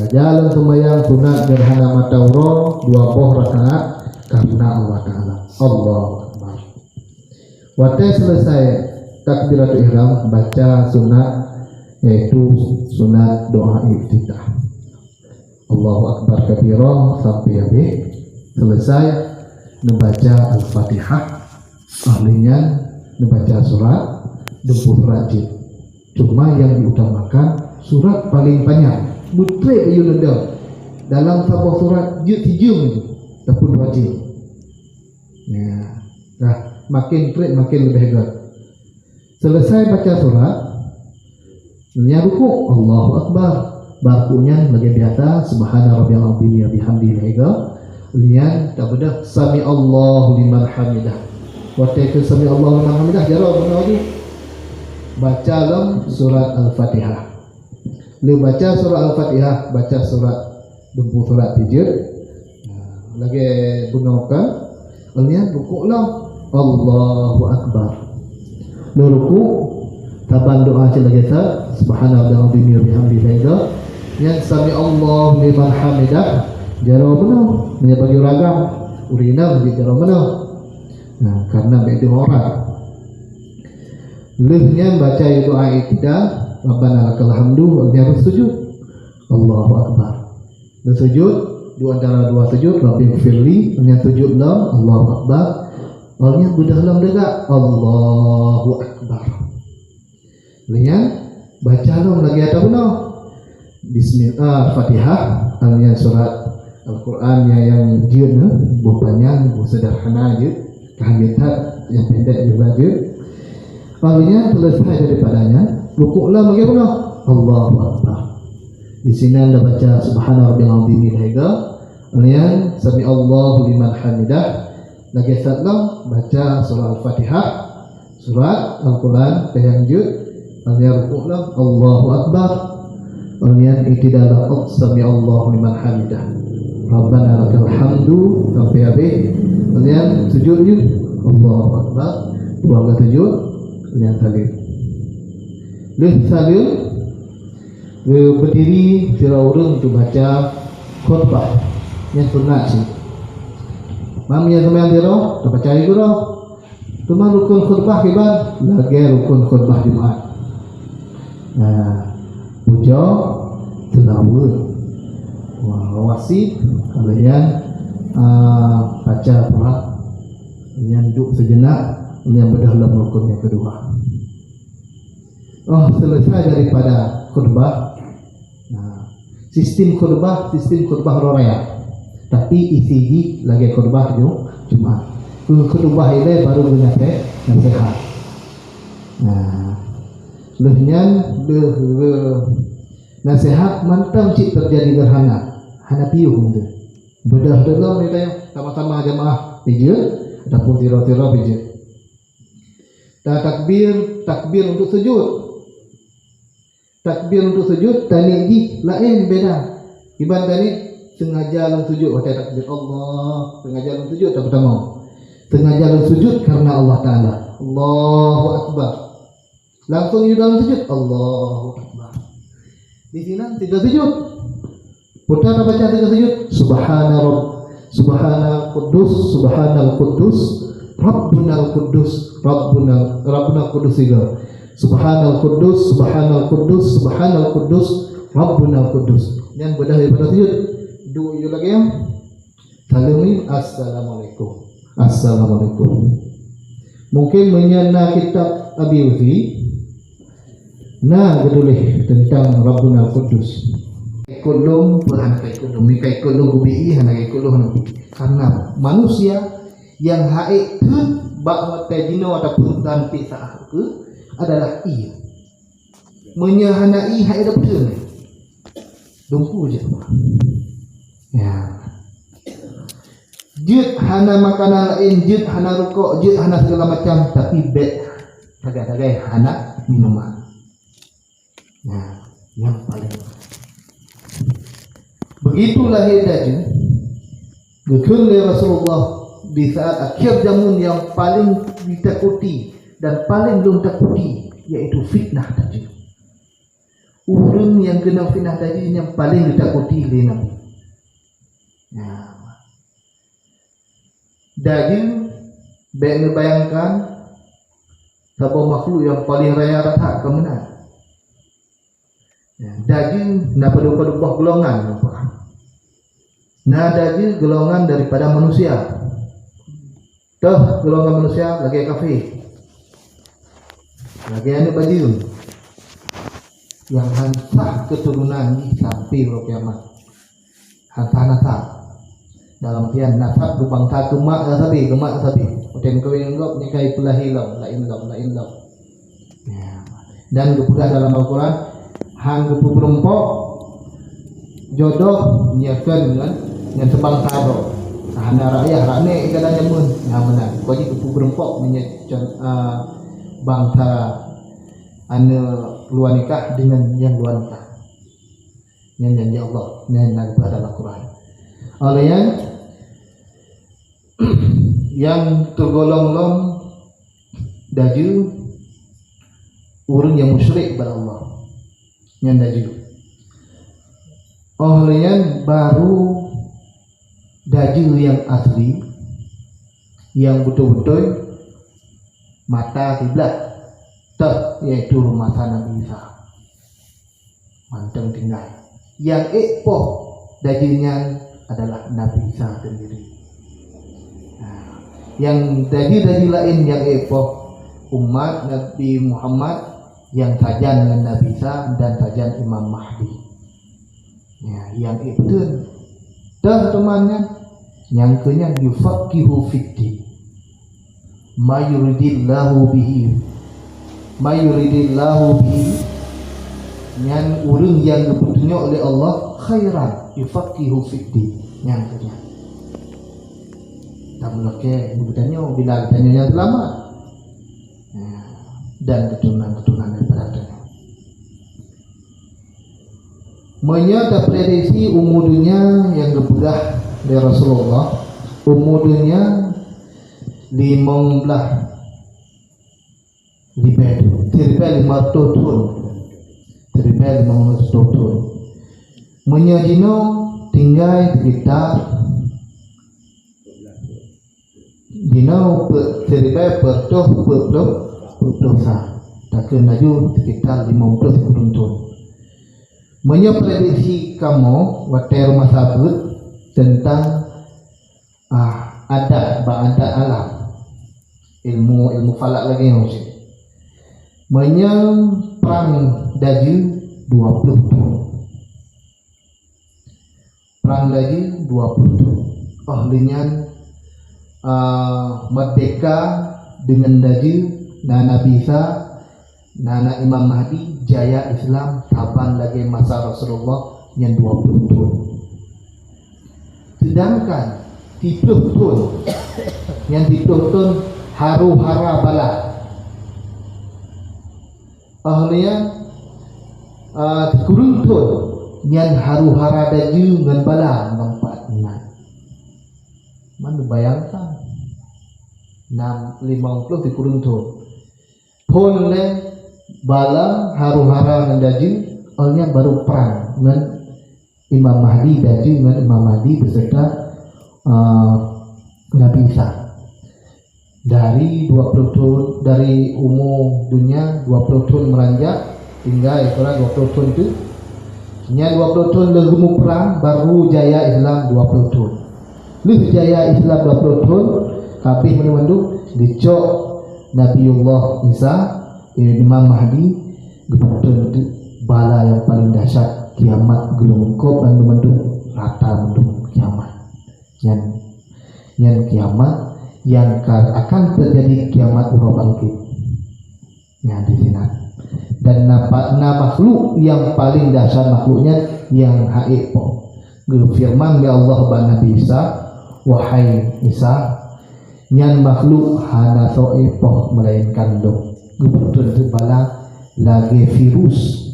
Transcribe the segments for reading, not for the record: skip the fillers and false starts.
Jalan sembahyang sunat gerhana matahura 20 rakaat karena Allah Ta'ala. Allahu Akbar. Waktu selesai takbiratul ihram, baca sunat, yaitu sunat doa iftitah. Allahu Akbar kabira sampai habis. Selesai membaca Al-Fatihah, ahlinya membaca surat dempul rajin. Cuma yang diutamakan surat paling banyak. Mutlak ayu nenda dalam sebuah surat je 3 je ataupun 2 je. Ya, dah makin trek makin lebih hebat. Selesai baca surat, dunia ruku, Allahu Akbar. Bakunya bagi biasa subhana rabbiyal azim wa bihamdihi higa. Lian tak bedah sami Allahu liman hamidah. Waktu itu sami Allahu liman hamidah jawab benar lagi. Baca dalam surat Al-Fatihah. Lu baca surah Al-Fatihah, baca surat dempul surat tijir. Lagi gunakan lihat rukuk lah. Allahu Akbar. Lu rukuk taban doa cila kita subhanallahi wa bihamdihi. Yang sami Allah liman hamidah jaro benar. Dia bagi ragam urina bagi jaro benar. Nah, karena beda orang. Luhnya baca doa iktidal Rabbana lakal hamdu, dia bersujud. Allahu Akbar. Bersujud, dua antara dua sujud, Rabbi firli, dia sujud lam, Allahu Akbar. Dia budah lam degak, Allahu Akbar. Lihat, baca lam lagi ada benar. Bismillah, Fatihah, yang surat Al-Quran yang jina, panjang, sederhana je, kehamitan yang pendek juga je. Lalunya selesai daripadanya. Rukuklah bagaimana? Allahu Akbar. Di sini anda baca subhana rabbiyal azim hingga kemudian sami Allahu liman hamidah. Lagi setelah baca surah Al-Fatihah, surat Al-Quran tahajud, kemudian rukuklah Allahu Akbar. Kemudian i'tidal sami Allahu liman hamidah. Rabbana lakal hamdu sampai habis. Kemudian sujud Allahu Akbar. Dua kali sujud, kemudian salim. Salim berdiri sila orang untuk baca khutbah yang sunat sih. Mam yang sembahyang dia tak percaya ke dah. Cuma rukun khutbah kiban lagi rukun khutbah Jumaat. Nah, puja tilawah. Wasit kalian baca pula, kalian duduk sejenak, kalian bedah dalam rukun yang kedua. Selesai daripada khutbah. Nah, sistem khutbah raya. Tapi isi lagi khutbah Jumaat. Khutbah ini baru nasihat. Nah, lehnya nasihat mantap cik terjadi gerhana. Hana piuh tu. Bedah dalam ni tayang sama-sama jemaah pijil ataupun tira-tira pijil. Takbir untuk sujud. Takbir untuk sujud tani di lain beda. Iban tani sengaja dalam sujud waktu takbir Allah, sengaja dalam sujud tak pertama. Sengaja dalam sujud karena Allah Taala. Allahu Akbar. Langsung di dalam sujud Allahu Akbar. Di sini tidak sujud. Putar baca tidak sujud. Subhanal Quddus, Rabbunal Quddus juga. Subhanal Quddus, Rabbunal Quddus. Yang bedah daripada sujud. Dua lagi yang salim Assalamualaikum. Mungkin menyana kitab Abi Uzi. Nah, gedulih tentang Rabbunal Quddus. Kulum mikai kulum gubi hana kulum karena manusia yang haid bak tajino ataupun dan pisah ke adalah ia menyahanai haid betul dumpu je ya jid hana makanan lain jid hana rukuk jid hana segala macam tapi bet tagai-tagai hana minuman nah yang paling begitulah hidayah betul ya Rasulullah di saat akhir zaman yang paling ditakuti dan paling belum takuti yaitu fitnah tadi. orang yang kena fitnah tadi yang paling ditakuti oleh Nabi. Daging baik bayangkan sebuah makhluk yang paling raya rata kemenang. Daging nak pada buah golongan apa? Nah daging golongan daripada manusia. Dah golongan manusia lagi kafir. Lagi anu baju yang hantar keturunan ini sampai ke kiamat. Hantar nasab. Dalam artian nasab lubang satu mak sabi, gemak sabi. Hotel kau yang ngop nyikai pelahi lau, lain lau. Dan kepudah dalam Al-Quran, hang kepu berempok jodoh nyiapkan dengan sebang sado. Hana rakyat rakne ikalanya mun, menang. Kau ji kepu berempok menyecon bangsa ane luar nikah dengan yang luar nikah. Yang janji Allah, yang kepada Al-Quran. Oleh yang tergolong daju orang yang musyrik kepada Allah, yang daju. Oleh baru daju yang asli, yang betul-betul mata kiblat, yaitu rumah Nabi Isa. Manteng tinggal. Yang ekpoh dajunya adalah Nabi Isa sendiri. Yang dagi lain yang ekpoh umat Nabi Muhammad yang sajan dengan Nabi Isa dan sajan Imam Mahdi. Yang itu dah temannya yang kenya yufaqihu fiddin ma yuridillahu bihi yang urang yang dipetunjuk oleh Allah khairan yufaqihu fiddin yang kenya. Tak boleh bertanya bila tanya yang selamat dan keturunan daripada tanya. Menyata prediksi umur dunia yang kebudah dari Rasulullah, umur dunia 15 tahun. Menyajino tinggal sekitar Dino seribai berdosa tak kena laju sekitar 50 tahun. Menyeprediksi kamu watai rumah sabut tentang adat alam, ilmu falak lagi mesti. Perang daju 20 tahun. Perang daju 20 tahun. Ahlinya merdeka dengan daju Nabi Isa, Nana Imam Mahdi, jaya Islam taban lagi masa Rasulullah yang 20 tahun. Sedangkan 30 tahun yang 30 tahun haru-hara bala ahlinya kurun tahun yang haru-hara daju dengan bala nampak ingat. Mana bayangkan 50 di kurun tahun pun le bala haru-hara dengan daju ahlinya baru perang dengan Imam Mahdi daju dengan Imam Mahdi beserta Nabi Isa. Dari 20 tahun dari umur dunia 20 tahun meranjak tinggal kurang 20 tahun itu nya 20 tahun legemu perang baru jaya Islam 20 tahun. Lu jaya Islam 20 tahun kabeh menundu dicok Nabiullah Isa Imam Mahdi betul bala yang paling dahsyat kiamat gelungkop dan menundu rata menundu kiamat. Yang kiamat yang akan terjadi kiamat urang bangkit. Ya di sini. Dan makhluk yang paling dahsyat makhluknya yang haepo. Firman ya Allah ba Nabi Isa, wahai Isa, nyan makhluk hana soepo melainkan dong. Betul bala lagi virus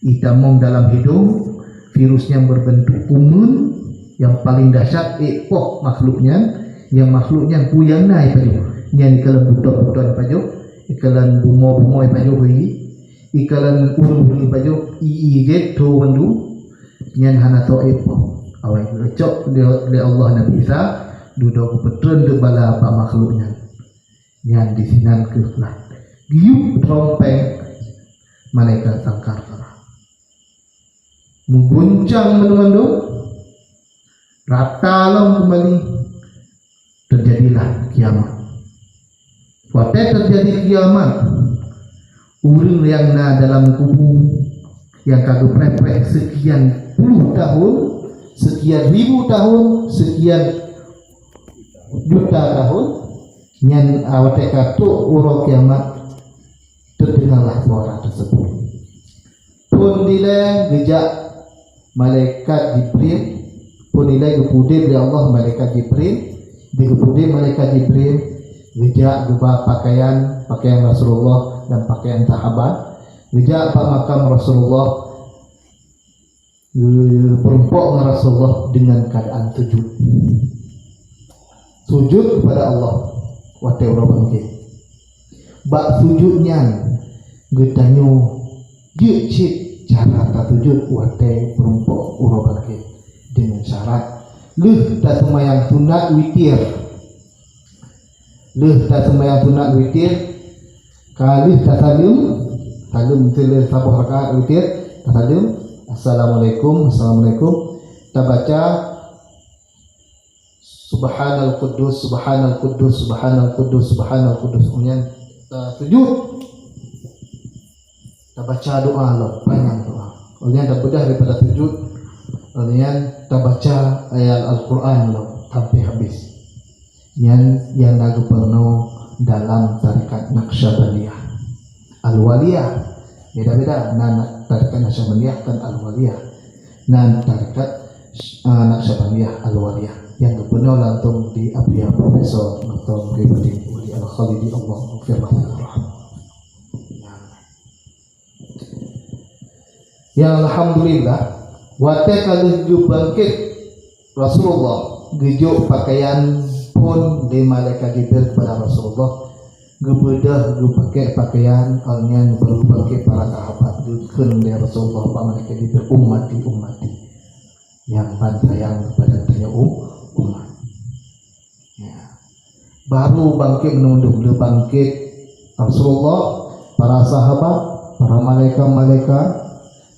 itamong dalam hidung, virus yang berbentuk kumun yang paling dahsyat epoh makhluknya, yang makhluknya puyang naik paju, yang ikalan budak-budak paju, ikalan bumo-bumo paju hui, ikalan urung baju iige to wandu nyan hana to epo awai lecok de Allah Nabi Isa duduk petron de bala ba makhluknya nyan di sinan ke lah giup trompet malaikat sangkara mengguncang mendu rata alam kembali terjadilah kiamat. Waktu terjadi kiamat urang yang dalam kubur yang kagak prepek sekian puluh tahun, sekian ribu tahun, sekian juta tahun yang awak kata urang kiamat terdengarlah suara tersebut. Pun dilai gejak malaikat Jibril, pun dilai kepudir oleh Allah malaikat Jibril, dikepudir malaikat Jibril gejak juga pakaian Rasulullah dan pakaian sahabat, gejak pak makam Rasulullah, perumpok Rasulullah dengan keadaan sujud kepada Allah. Waktu orang bangkit bak sujudnya getanyo jecik cara tak sujud waktu perumpok orang bangkit dengan syarat leh tak semayang sunat witir, leh tak semayang sunat witir, kali tak salim telur sabah rakaat witir tak salim assalamualaikum tak baca subhanal quddus kemudian sujud tak baca doa lah panjang doa, kemudian tak bedah daripada sujud, kemudian tak baca ayat Al-Quran lah sampai habis. Yang lagu penuh dalam tarikat Naqsyabandiyah Al-Waliyah, beda-beda. Tarikat Naqsyabandiyah kan Al-Waliyah, dan tarikat Naqsyabandiyah Al-Waliyah yang penuh lantung di Abdiyah Profesor Dr. Muhyiddin Wali Al-Khalidi Allah Firman. Yang alhamdulillah waktu kalau bangkit Rasulullah gejuk pakaian pun di malaikat Jibril kepada Rasulullah gebedah pakai pakaian alnya baru bangkit para sahabat geun dari Rasulullah pak malaikat Jibril ummati yang sayang kepada tanya umat ya. Baru bangkit menunduk bangkit Rasulullah, para sahabat, para malaikat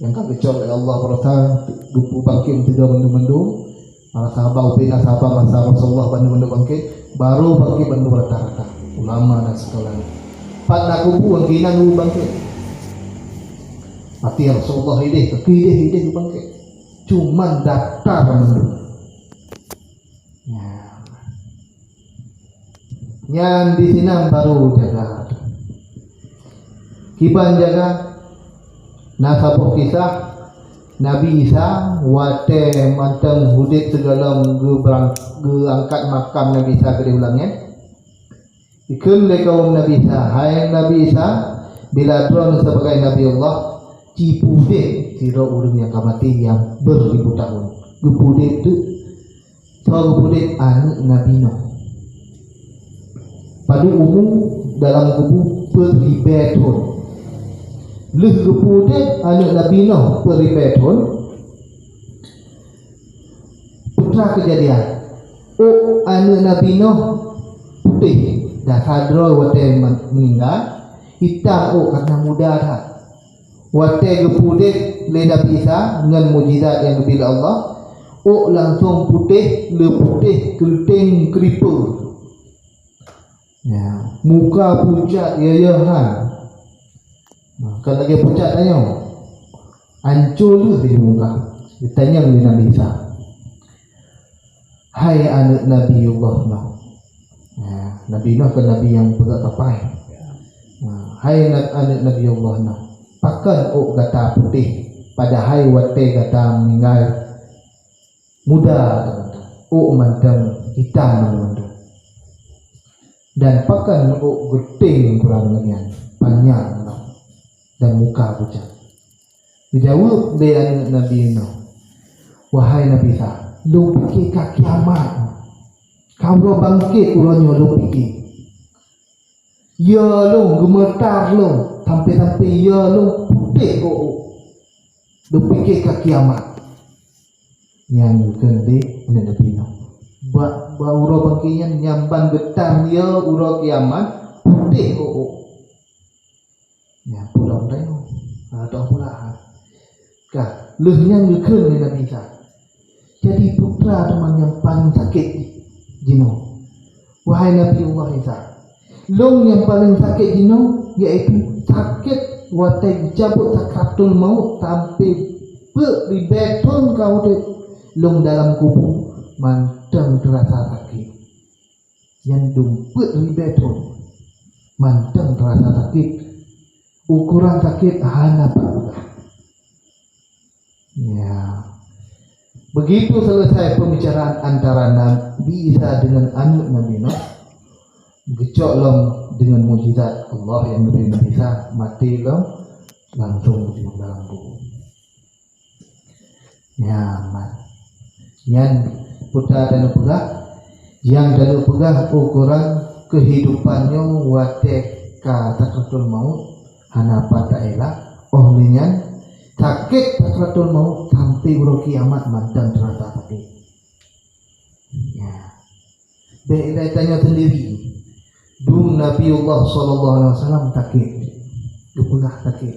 yang kagecol oleh Allah berkata gupu bangkit tidak mendu-mendu, para sahabat upina sahabat masa Rasulullah bandu-bandu bangkit, baru bangkit bandu rata-rata ulama dan sekolahnya pat nak gupu ang kinang bangkit mati Rasulullah hidih bangkit cuman daftar mendu ya. Yang di sini baru jaga kiban jaga nasabuk kisah Nabi Isa wate manteng hudit segala angkat makam Nabi Isa ke diulangnya ikun le kaum Nabi Isa, hai Nabi Isa bila drone sebagai Nabi Allah cipude sira urang yang kamati yang beribu tahun gepude tu gepude anak Nabi Nuh pada umum dalam kubu peribadun leh gepude anak Nabi Nuh peribadun putra kejadian anak Nabi Nuh putih dah sadro wate meninggal hitam karena muda dah wate gepude le Nabi Isa dengan mukjizat yang diberi Allah langsung putih le putih keriting keriput ya muka pucat yayahan kan lagi pucat tanya hancur di muka ditanya oleh Nabi Isa, hai anak Nabi Allah Nuh ya, Nabi Nuh kan Nabi yang berat tapai hai anak Nabi Allah Nuh pakan kata putih padahal wate kata meninggal muda mantan hitam teman-teman dan pakan geting kurang dengan panjang dan muka pucat dijawab dari Nabi Nuh, wahai Nabi Isa lu fikir ke kiamat kau bangkit urangnya lu fikir ya lu gemetar lu sampai-sampai ia lu putih kok berfikir ke kiamat yang kendi Nabi Nuh ura bangkian nyamban getar dia ura kiamat putih kok ya pulang dah ada pula kah lehnya ngekun Nabi Isa jadi putra teman yang paling sakit jino wahai Nabi Allah Isa long yang paling sakit jino iaitu sakit watai cabut sakratul maut sampai berbeton kau dek long dalam kubur mantang terasa sakit yang dumpet ribeton mantang terasa sakit ukuran sakit hana apa ya begitu selesai pembicaraan antara Nabi Isa dengan anak Nabi Nuh gecok long dengan mukjizat Allah yang Nabi Isa mati long langsung di dalam kubur ya mat yang putra dan pegah yang dalam pegah ukuran kehidupannya watek sakratul maut hana pada elak ohlinya sakit sakratul maut sampai ura kiamat mantan terasa sakit ya beda tanya sendiri dum Nabiullah sallallahu alaihi wasallam sakit dipegah sakit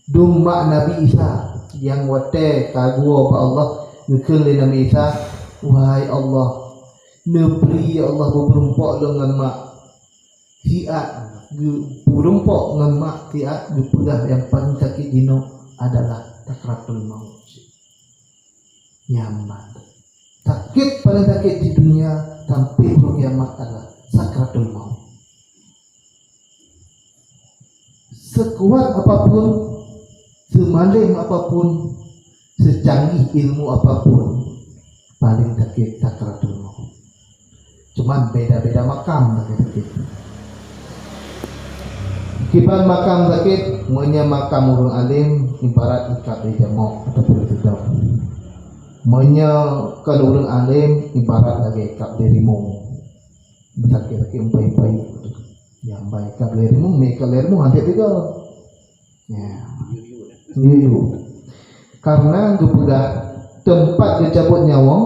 dum mak Nabi Isa yang wate kagua ba Allah ngekele Nabi Isa wahai Allah nebri ya Allah berempok dengan mak siat berempok dengan mak siat dipedah yang paling sakit dino adalah sakratul maut nyaman sakit paling sakit di dunia sampai kiamat adalah sakratul maut sekuat apapun semalim apapun secanggih ilmu apapun paling sakit sakratul maut cuman beda-beda makam sakit kiban makam sakit muanya makam urang alim ibarat ikat di jamok ataupun tidak muanya kalau urang alim ibarat lagi ikat di rimung sakit-sakit umpai-umpai yang baik ikat di rimung mereka rimung nanti juga ya karena kepada tempat dicabut nyawa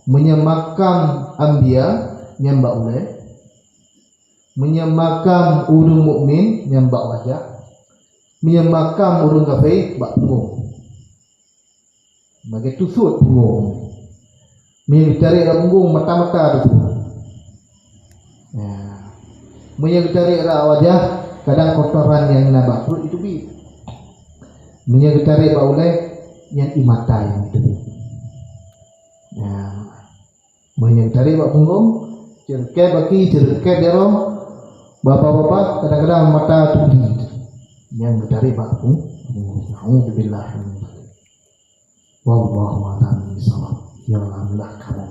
menyemakam ambia nyambak oleh menyemakam urung mukmin nyambak wajah menyemakam urung kafir bak punggung bagi tusut punggung mencari punggung mata-mata tu ya mencari wajah kadang kotoran yang nabak perut itu bi menyegitari baulai yang imata yang itu ya menyegitari bak punggung cerket baki cerket dero bapak-bapak kadang-kadang mata tuli yang gedari bak punggung na'udzubillah wallahu a'lam bishawab ya Allah kamu